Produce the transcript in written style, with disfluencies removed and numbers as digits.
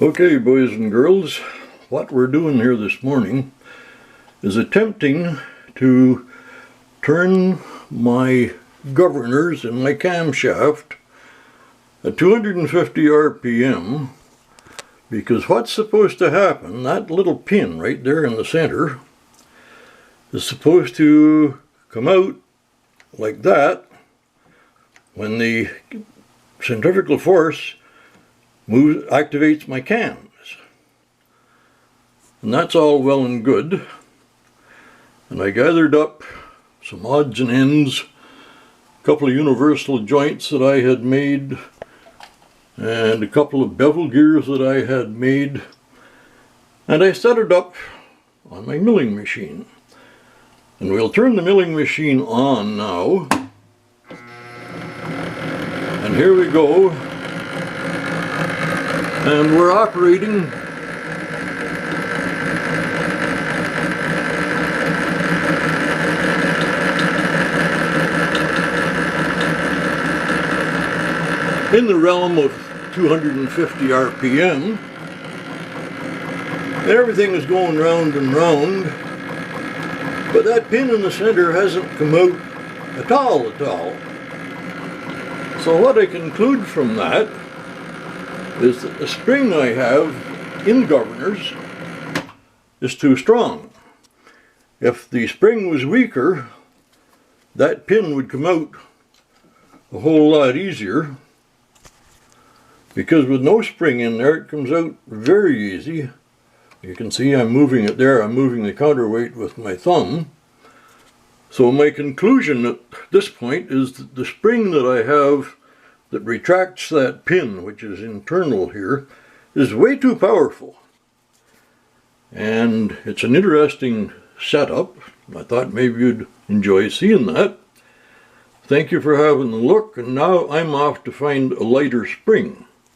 Okay, boys and girls, what we're doing here this morning is attempting to turn my governors in my camshaft at 250 RPM, because what's supposed to happen, that little pin right there in the center is supposed to come out like that when the centrifugal force activates my cams. And that's all well and good. And I gathered up some odds and ends, a couple of universal joints that I had made, and a couple of bevel gears that I had made, and I set it up on my milling machine. And we'll turn the milling machine on now. And here we go. And we're operating in the realm of 250 RPM. Everything is going round and round, but that pin in the center hasn't come out at all. So what I conclude from that is that the spring I have in governors is too strong. If the spring was weaker, that pin would come out a whole lot easier, because with no spring in there it comes out very easy. You can see I'm moving it there, I'm moving the counterweight with my thumb. So my conclusion at this point is that the spring that I have that retracts that pin, which is internal here, is way too powerful. And it's an interesting setup. I thought maybe you'd enjoy seeing that. Thank you for having a look, and now I'm off to find a lighter spring.